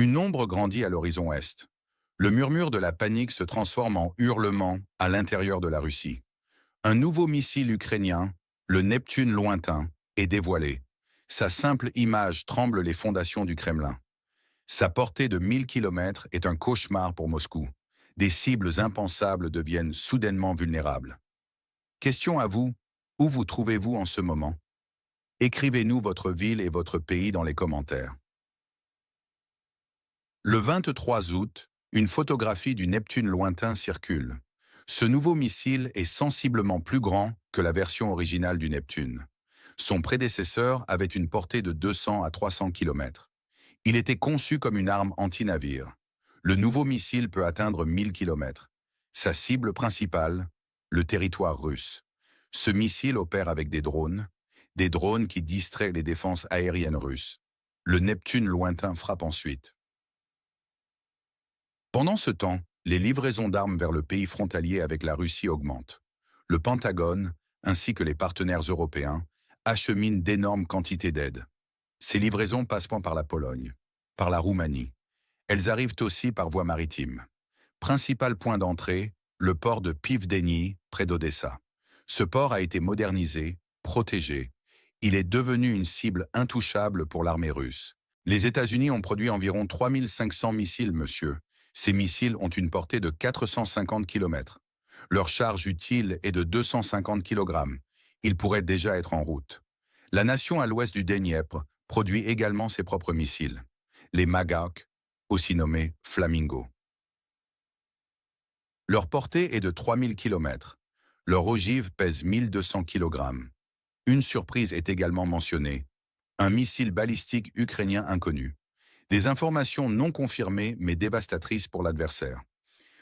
Une ombre grandit à l'horizon est. Le murmure de la panique se transforme en hurlement à l'intérieur de la Russie. Un nouveau missile ukrainien, le Neptune lointain, est dévoilé. Sa simple image tremble les fondations du Kremlin. Sa portée de 1000 kilomètres est un cauchemar pour Moscou. Des cibles impensables deviennent soudainement vulnérables. Question à vous, où vous trouvez-vous en ce moment? Écrivez-nous votre ville et votre pays dans les commentaires. Le 23 août, une photographie du Neptune lointain circule. Ce nouveau missile est sensiblement plus grand que la version originale du Neptune. Son prédécesseur avait une portée de 200 à 300 km. Il était conçu comme une arme anti-navire. Le nouveau missile peut atteindre 1000 km. Sa cible principale, le territoire russe. Ce missile opère avec des drones qui distraient les défenses aériennes russes. Le Neptune lointain frappe ensuite. Pendant ce temps, les livraisons d'armes vers le pays frontalier avec la Russie augmentent. Le Pentagone, ainsi que les partenaires européens, acheminent d'énormes quantités d'aide. Ces livraisons passent par la Pologne, par la Roumanie. Elles arrivent aussi par voie maritime. Principal point d'entrée, le port de Pivdeni, près d'Odessa. Ce port a été modernisé, protégé. Il est devenu une cible intouchable pour l'armée russe. Les États-Unis ont produit environ 3500 missiles, monsieur. Ces missiles ont une portée de 450 km. Leur charge utile est de 250 kg. Ils pourraient déjà être en route. La nation à l'ouest du Dniepr produit également ses propres missiles. Les Magawk, aussi nommés Flamingo. Leur portée est de 3000 km. Leur ogive pèse 1200 kg. Une surprise est également mentionnée. Un missile balistique ukrainien inconnu. Des informations non confirmées mais dévastatrices pour l'adversaire.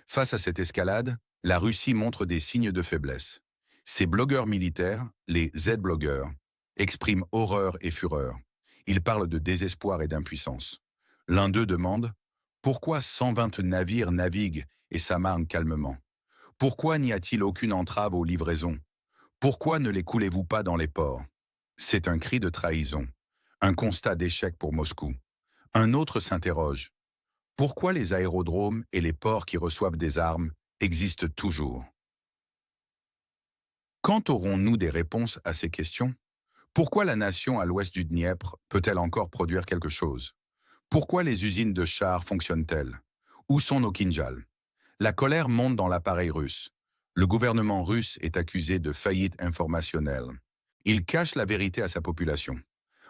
Face à cette escalade, la Russie montre des signes de faiblesse. Ses blogueurs militaires, les Z-blogueurs, expriment horreur et fureur. Ils parlent de désespoir et d'impuissance. L'un d'eux demande « Pourquoi 120 navires naviguent et s'amarrent calmement? Pourquoi n'y a-t-il aucune entrave aux livraisons? Pourquoi ne les coulez-vous pas dans les ports ?» C'est un cri de trahison, un constat d'échec pour Moscou. Un autre s'interroge. Pourquoi les aérodromes et les ports qui reçoivent des armes existent toujours? Quand aurons-nous des réponses à ces questions? Pourquoi la nation à l'ouest du Dniepr peut-elle encore produire quelque chose? Pourquoi les usines de chars fonctionnent-elles? Où sont nos Kinjal? La colère monte dans l'appareil russe. Le gouvernement russe est accusé de faillite informationnelle. Il cache la vérité à sa population.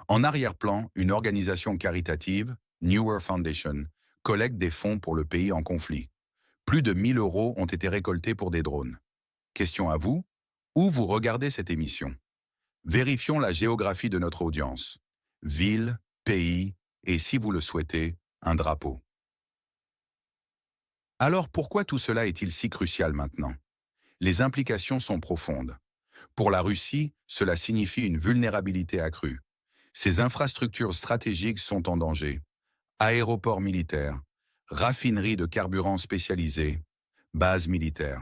En arrière-plan, une organisation caritative, Newer Foundation, collecte des fonds pour le pays en conflit. Plus de 1000 € ont été récoltés pour des drones. Question à vous, où vous regardez cette émission? Vérifions la géographie de notre audience. Ville, pays et, si vous le souhaitez, un drapeau. Alors pourquoi tout cela est-il si crucial maintenant? Les implications sont profondes. Pour la Russie, cela signifie une vulnérabilité accrue. Ses infrastructures stratégiques sont en danger. Aéroports militaires, raffineries de carburant spécialisées, bases militaires.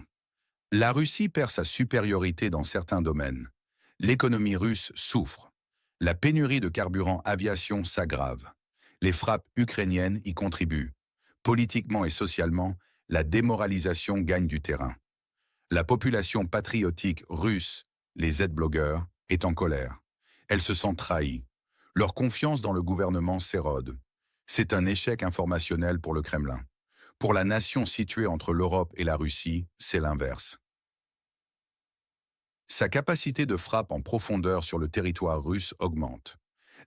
La Russie perd sa supériorité dans certains domaines. L'économie russe souffre. La pénurie de carburant aviation s'aggrave. Les frappes ukrainiennes y contribuent. Politiquement et socialement, la démoralisation gagne du terrain. La population patriotique russe, les Z-blogueurs, est en colère. Elle se sent trahie. Leur confiance dans le gouvernement s'érode. C'est un échec informationnel pour le Kremlin. Pour la nation située entre l'Europe et la Russie, c'est l'inverse. Sa capacité de frappe en profondeur sur le territoire russe augmente.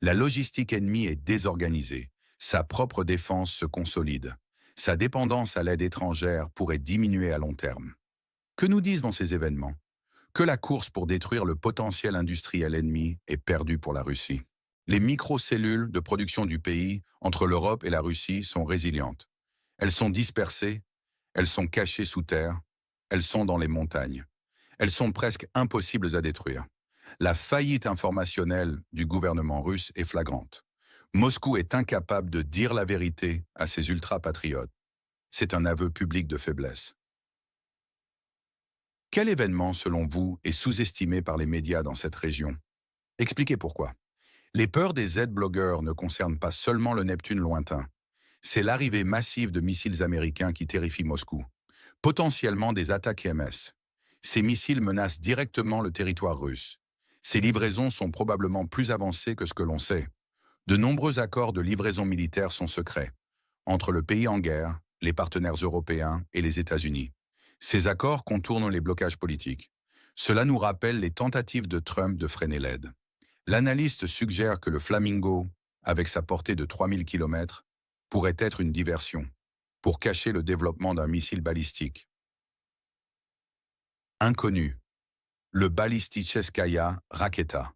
La logistique ennemie est désorganisée. Sa propre défense se consolide. Sa dépendance à l'aide étrangère pourrait diminuer à long terme. Que nous disent ces événements? Que la course pour détruire le potentiel industriel ennemi est perdue pour la Russie. Les microcellules de production du pays, entre l'Europe et la Russie, sont résilientes. Elles sont dispersées, elles sont cachées sous terre, elles sont dans les montagnes. Elles sont presque impossibles à détruire. La faillite informationnelle du gouvernement russe est flagrante. Moscou est incapable de dire la vérité à ses ultra-patriotes. C'est un aveu public de faiblesse. Quel événement, selon vous, est sous-estimé par les médias dans cette région? Expliquez pourquoi. Les peurs des Z-blogueurs ne concernent pas seulement le Neptune lointain. C'est l'arrivée massive de missiles américains qui terrifie Moscou. Potentiellement des attaques MS. Ces missiles menacent directement le territoire russe. Ces livraisons sont probablement plus avancées que ce que l'on sait. De nombreux accords de livraison militaire sont secrets, entre le pays en guerre, les partenaires européens et les États-Unis. Ces accords contournent les blocages politiques. Cela nous rappelle les tentatives de Trump de freiner l'aide. L'analyste suggère que le Flamingo, avec sa portée de 3000 km, pourrait être une diversion, pour cacher le développement d'un missile balistique. Inconnu. Le Balistitcheskaya Raketa.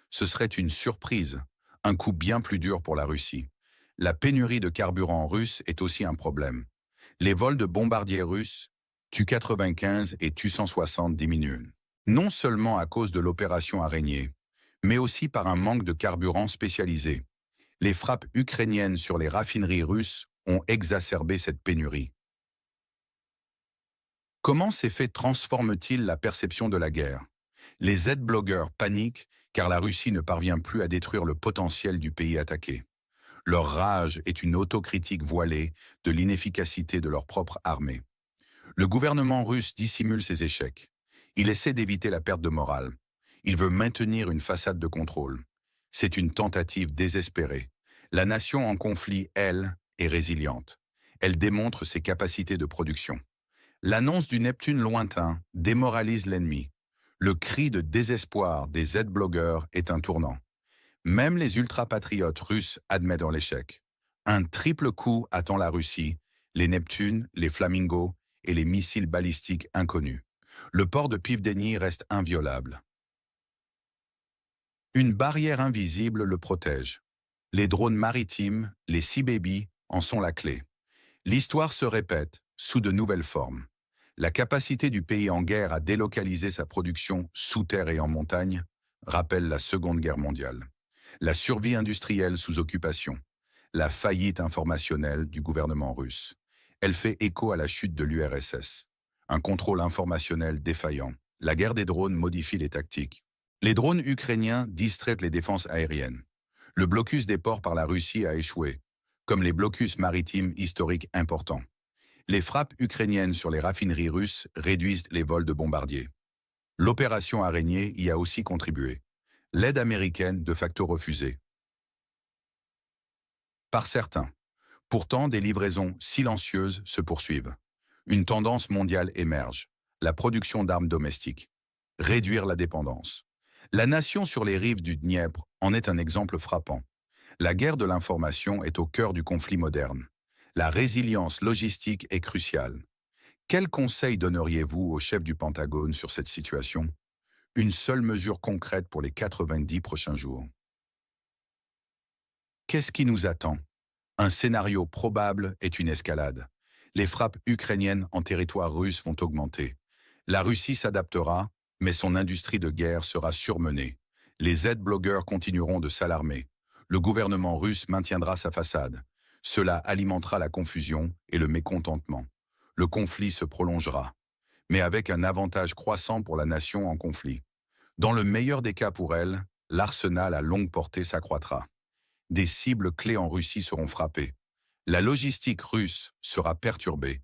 Ce serait une surprise, un coup bien plus dur pour la Russie. La pénurie de carburant russe est aussi un problème. Les vols de bombardiers russes, Tu-95 et Tu-160 diminuent. Non seulement à cause de l'opération Araignée, mais aussi par un manque de carburant spécialisé. Les frappes ukrainiennes sur les raffineries russes ont exacerbé cette pénurie. Comment ces faits transforment-ils la perception de la guerre? Les Z-blogueurs paniquent car la Russie ne parvient plus à détruire le potentiel du pays attaqué. Leur rage est une autocritique voilée de l'inefficacité de leur propre armée. Le gouvernement russe dissimule ses échecs. Il essaie d'éviter la perte de morale. Il veut maintenir une façade de contrôle. C'est une tentative désespérée. La nation en conflit, elle, est résiliente. Elle démontre ses capacités de production. L'annonce du Neptune lointain démoralise l'ennemi. Le cri de désespoir des Z-blogueurs est un tournant. Même les ultra-patriotes russes admettent l'échec. Un triple coup attend la Russie, les Neptunes, les Flamingos et les missiles balistiques inconnus. Le port de Pivdeni reste inviolable. Une barrière invisible le protège. Les drones maritimes, les Sea Baby, en sont la clé. L'histoire se répète, sous de nouvelles formes. La capacité du pays en guerre à délocaliser sa production sous terre et en montagne rappelle la Seconde Guerre mondiale. La survie industrielle sous occupation, la faillite informationnelle du gouvernement russe. Elle fait écho à la chute de l'URSS. Un contrôle informationnel défaillant. La guerre des drones modifie les tactiques. Les drones ukrainiens distraitent les défenses aériennes. Le blocus des ports par la Russie a échoué, comme les blocus maritimes historiques importants. Les frappes ukrainiennes sur les raffineries russes réduisent les vols de bombardiers. L'opération Araignée y a aussi contribué. L'aide américaine de facto refusée. Par certains. Pourtant, des livraisons silencieuses se poursuivent. Une tendance mondiale émerge. La production d'armes domestiques. Réduire la dépendance. La nation sur les rives du Dniepr en est un exemple frappant. La guerre de l'information est au cœur du conflit moderne. La résilience logistique est cruciale. Quels conseils donneriez-vous au chef du Pentagone sur cette situation? Une seule mesure concrète pour les 90 prochains jours. Qu'est-ce qui nous attend? Un scénario probable est une escalade. Les frappes ukrainiennes en territoire russe vont augmenter. La Russie s'adaptera, mais son industrie de guerre sera surmenée. Les Z-blogueurs continueront de s'alarmer. Le gouvernement russe maintiendra sa façade. Cela alimentera la confusion et le mécontentement. Le conflit se prolongera, mais avec un avantage croissant pour la nation en conflit. Dans le meilleur des cas pour elle, l'arsenal à longue portée s'accroîtra. Des cibles clés en Russie seront frappées. La logistique russe sera perturbée.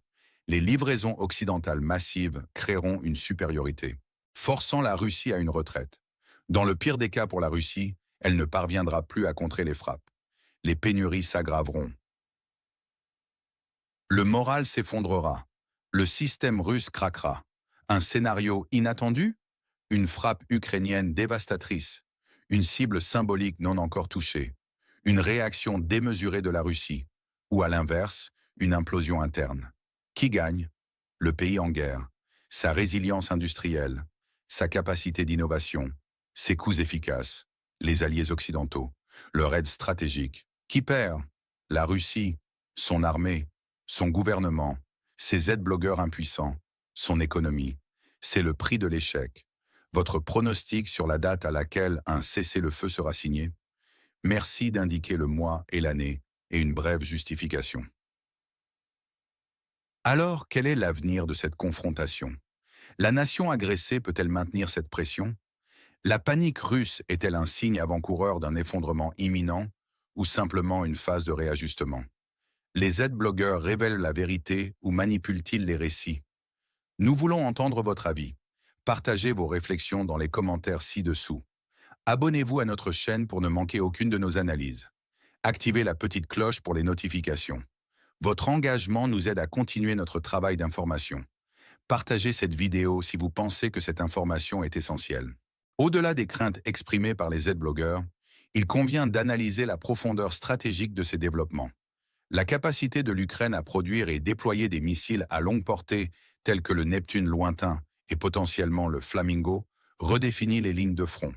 Les livraisons occidentales massives créeront une supériorité, forçant la Russie à une retraite. Dans le pire des cas pour la Russie, elle ne parviendra plus à contrer les frappes. Les pénuries s'aggraveront. Le moral s'effondrera. Le système russe craquera. Un scénario inattendu? Une frappe ukrainienne dévastatrice. Une cible symbolique non encore touchée. Une réaction démesurée de la Russie. Ou à l'inverse, une implosion interne. Qui gagne? Le pays en guerre. Sa résilience industrielle. Sa capacité d'innovation. Ses coûts efficaces. Les alliés occidentaux. Leur aide stratégique. Qui perd? La Russie. Son armée. Son gouvernement, ses Z-blogueurs impuissants, son économie. C'est le prix de l'échec. Votre pronostic sur la date à laquelle un cessez-le-feu sera signé? Merci d'indiquer le mois et l'année et une brève justification. Alors, quel est l'avenir de cette confrontation? La nation agressée peut-elle maintenir cette pression? La panique russe est-elle un signe avant-coureur d'un effondrement imminent ou simplement une phase de réajustement? Les Z-blogueurs révèlent la vérité ou manipulent-ils les récits? Nous voulons entendre votre avis. Partagez vos réflexions dans les commentaires ci-dessous. Abonnez-vous à notre chaîne pour ne manquer aucune de nos analyses. Activez la petite cloche pour les notifications. Votre engagement nous aide à continuer notre travail d'information. Partagez cette vidéo si vous pensez que cette information est essentielle. Au-delà des craintes exprimées par les Z-blogueurs, il convient d'analyser la profondeur stratégique de ces développements. La capacité de l'Ukraine à produire et déployer des missiles à longue portée tels que le Neptune lointain et potentiellement le Flamingo redéfinit les lignes de front.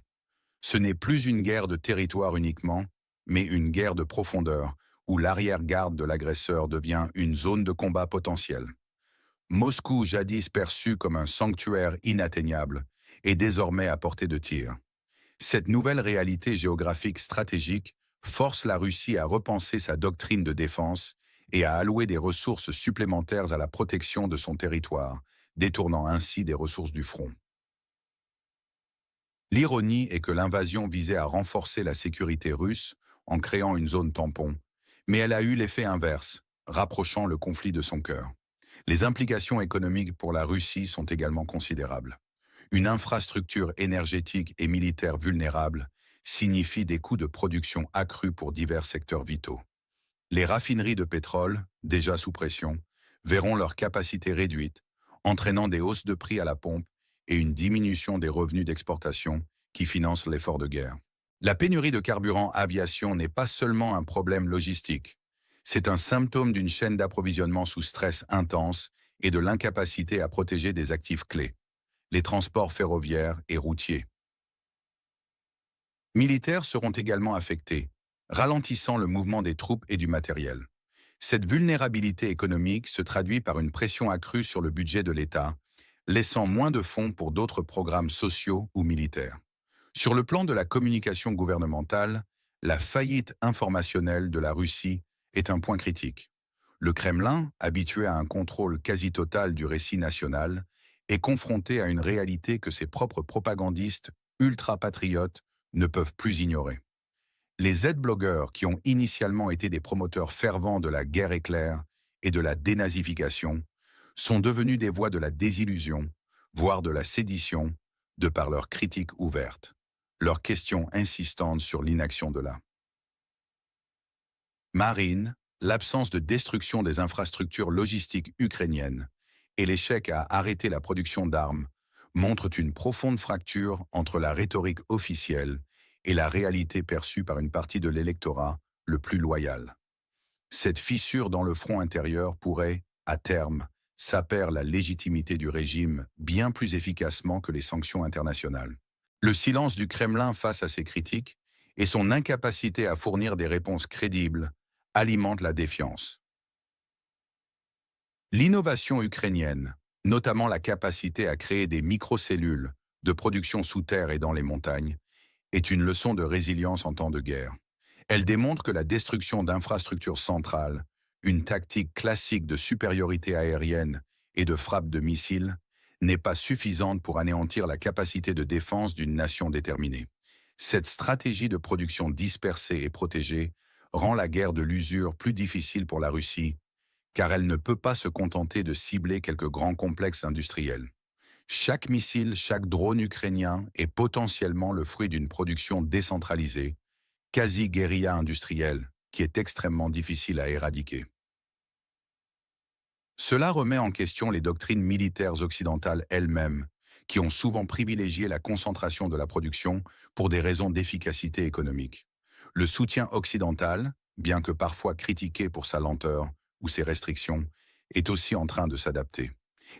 Ce n'est plus une guerre de territoire uniquement, mais une guerre de profondeur où l'arrière-garde de l'agresseur devient une zone de combat potentielle. Moscou, jadis perçu comme un sanctuaire inatteignable, est désormais à portée de tir. Cette nouvelle réalité géographique stratégique force la Russie à repenser sa doctrine de défense et à allouer des ressources supplémentaires à la protection de son territoire, détournant ainsi des ressources du front. L'ironie est que l'invasion visait à renforcer la sécurité russe en créant une zone tampon, mais elle a eu l'effet inverse, rapprochant le conflit de son cœur. Les implications économiques pour la Russie sont également considérables. Une infrastructure énergétique et militaire vulnérable signifie des coûts de production accrus pour divers secteurs vitaux. Les raffineries de pétrole, déjà sous pression, verront leur capacité réduite, entraînant des hausses de prix à la pompe et une diminution des revenus d'exportation qui financent l'effort de guerre. La pénurie de carburant aviation n'est pas seulement un problème logistique. C'est un symptôme d'une chaîne d'approvisionnement sous stress intense et de l'incapacité à protéger des actifs clés, les transports ferroviaires et routiers. Militaires seront également affectés, ralentissant le mouvement des troupes et du matériel. Cette vulnérabilité économique se traduit par une pression accrue sur le budget de l'État, laissant moins de fonds pour d'autres programmes sociaux ou militaires. Sur le plan de la communication gouvernementale, la faillite informationnelle de la Russie est un point critique. Le Kremlin, habitué à un contrôle quasi total du récit national, est confronté à une réalité que ses propres propagandistes ultra-patriotes ne peuvent plus ignorer. Les Z-blogueurs, qui ont initialement été des promoteurs fervents de la guerre éclair et de la dénazification, sont devenus des voix de la désillusion, voire de la sédition, de par leurs critiques ouvertes, leurs questions insistantes sur l'inaction de la marine, l'absence de destruction des infrastructures logistiques ukrainiennes et l'échec à arrêter la production d'armes montrent une profonde fracture entre la rhétorique officielle et la réalité perçue par une partie de l'électorat le plus loyal. Cette fissure dans le front intérieur pourrait, à terme, saper la légitimité du régime bien plus efficacement que les sanctions internationales. Le silence du Kremlin face à ces critiques et son incapacité à fournir des réponses crédibles alimente la défiance. L'innovation ukrainienne, notamment la capacité à créer des microcellules de production sous terre et dans les montagnes, est une leçon de résilience en temps de guerre. Elle démontre que la destruction d'infrastructures centrales, une tactique classique de supériorité aérienne et de frappe de missiles, n'est pas suffisante pour anéantir la capacité de défense d'une nation déterminée. Cette stratégie de production dispersée et protégée rend la guerre de l'usure plus difficile pour la Russie, car elle ne peut pas se contenter de cibler quelques grands complexes industriels. Chaque missile, chaque drone ukrainien est potentiellement le fruit d'une production décentralisée, quasi-guérilla industrielle, qui est extrêmement difficile à éradiquer. Cela remet en question les doctrines militaires occidentales elles-mêmes, qui ont souvent privilégié la concentration de la production pour des raisons d'efficacité économique. Le soutien occidental, bien que parfois critiqué pour sa lenteur ou ses restrictions, est aussi en train de s'adapter.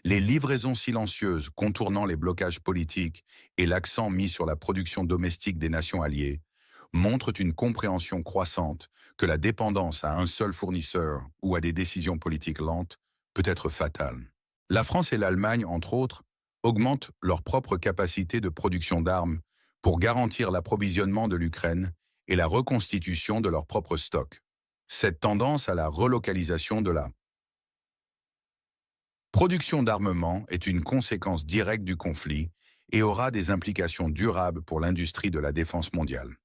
Les livraisons silencieuses contournant les blocages politiques et l'accent mis sur la production domestique des nations alliées montrent une compréhension croissante que la dépendance à un seul fournisseur ou à des décisions politiques lentes peut être fatale. La France et l'Allemagne, entre autres, augmentent leur propre capacité de production d'armes pour garantir l'approvisionnement de l'Ukraine et la reconstitution de leurs propres stocks. Cette tendance à la relocalisation de la production d'armement est une conséquence directe du conflit et aura des implications durables pour l'industrie de la défense mondiale.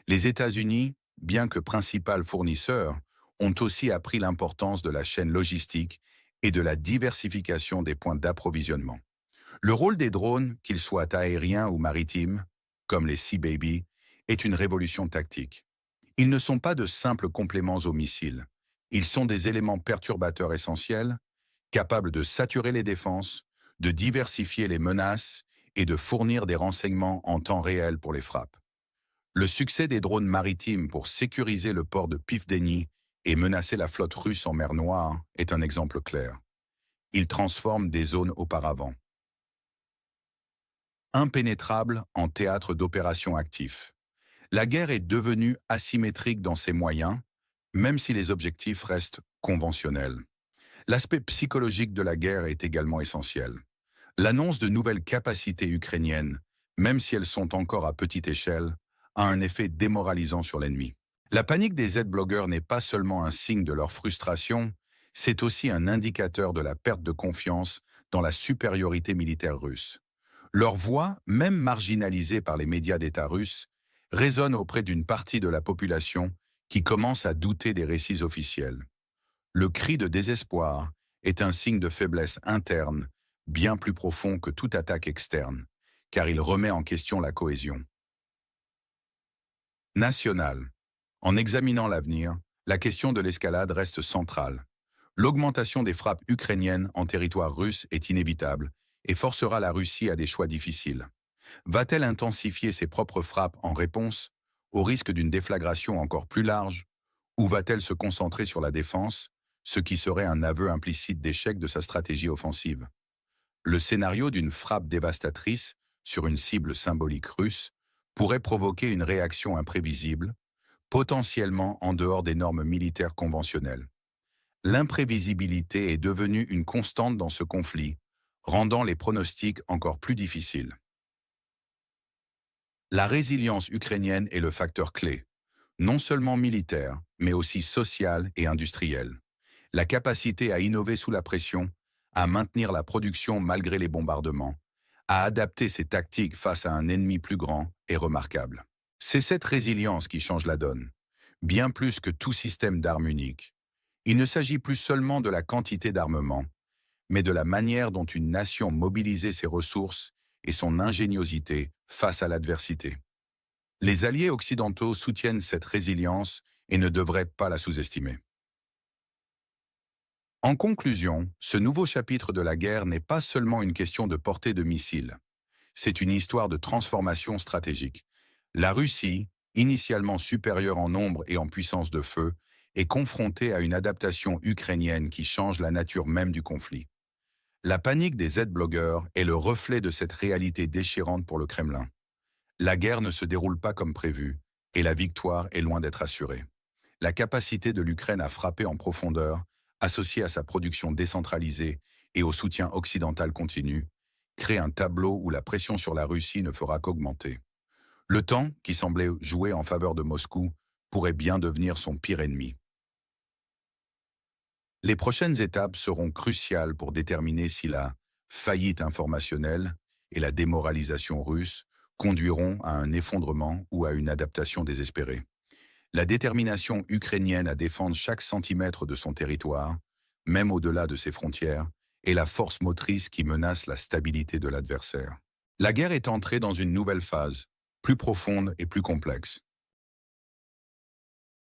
Les États-Unis, bien que principal fournisseur, ont aussi appris l'importance de la chaîne logistique et de la diversification des points d'approvisionnement. Le rôle des drones, qu'ils soient aériens ou maritimes, comme les Sea Baby, est une révolution tactique. Ils ne sont pas de simples compléments aux missiles. Ils sont des éléments perturbateurs essentiels, capables de saturer les défenses, de diversifier les menaces et de fournir des renseignements en temps réel pour les frappes. Le succès des drones maritimes pour sécuriser le port de Pivdeni et menacer la flotte russe en mer Noire est un exemple clair. Ils transforment des zones auparavant impénétrables en théâtre d'opérations actifs. La guerre est devenue asymétrique dans ses moyens, même si les objectifs restent conventionnels. L'aspect psychologique de la guerre est également essentiel. L'annonce de nouvelles capacités ukrainiennes, même si elles sont encore à petite échelle, a un effet démoralisant sur l'ennemi. La panique des Z-blogueurs n'est pas seulement un signe de leur frustration, c'est aussi un indicateur de la perte de confiance dans la supériorité militaire russe. Leur voix, même marginalisée par les médias d'État russes, résonne auprès d'une partie de la population qui commence à douter des récits officiels. Le cri de désespoir est un signe de faiblesse interne, bien plus profond que toute attaque externe, car il remet en question la cohésion nationale. En examinant l'avenir, la question de l'escalade reste centrale. L'augmentation des frappes ukrainiennes en territoire russe est inévitable et forcera la Russie à des choix difficiles. Va-t-elle intensifier ses propres frappes en réponse, au risque d'une déflagration encore plus large, ou va-t-elle se concentrer sur la défense, ce qui serait un aveu implicite d'échec de sa stratégie offensive? Le scénario d'une frappe dévastatrice sur une cible symbolique russe pourrait provoquer une réaction imprévisible, potentiellement en dehors des normes militaires conventionnelles. L'imprévisibilité est devenue une constante dans ce conflit, rendant les pronostics encore plus difficiles. La résilience ukrainienne est le facteur clé, non seulement militaire, mais aussi social et industriel. La capacité à innover sous la pression, à maintenir la production malgré les bombardements, à adapter ses tactiques face à un ennemi plus grand est remarquable. C'est cette résilience qui change la donne, bien plus que tout système d'armes unique. Il ne s'agit plus seulement de la quantité d'armement, mais de la manière dont une nation mobilisait ses ressources et son ingéniosité face à l'adversité. Les alliés occidentaux soutiennent cette résilience et ne devraient pas la sous-estimer. En conclusion, ce nouveau chapitre de la guerre n'est pas seulement une question de portée de missiles. C'est une histoire de transformation stratégique. La Russie, initialement supérieure en nombre et en puissance de feu, est confrontée à une adaptation ukrainienne qui change la nature même du conflit. La panique des Z-blogueurs est le reflet de cette réalité déchirante pour le Kremlin. La guerre ne se déroule pas comme prévu, et la victoire est loin d'être assurée. La capacité de l'Ukraine à frapper en profondeur, associée à sa production décentralisée et au soutien occidental continu, crée un tableau où la pression sur la Russie ne fera qu'augmenter. Le temps, qui semblait jouer en faveur de Moscou, pourrait bien devenir son pire ennemi. Les prochaines étapes seront cruciales pour déterminer si la faillite informationnelle et la démoralisation russe conduiront à un effondrement ou à une adaptation désespérée. La détermination ukrainienne à défendre chaque centimètre de son territoire, même au-delà de ses frontières, est la force motrice qui menace la stabilité de l'adversaire. La guerre est entrée dans une nouvelle phase, plus profonde et plus complexe.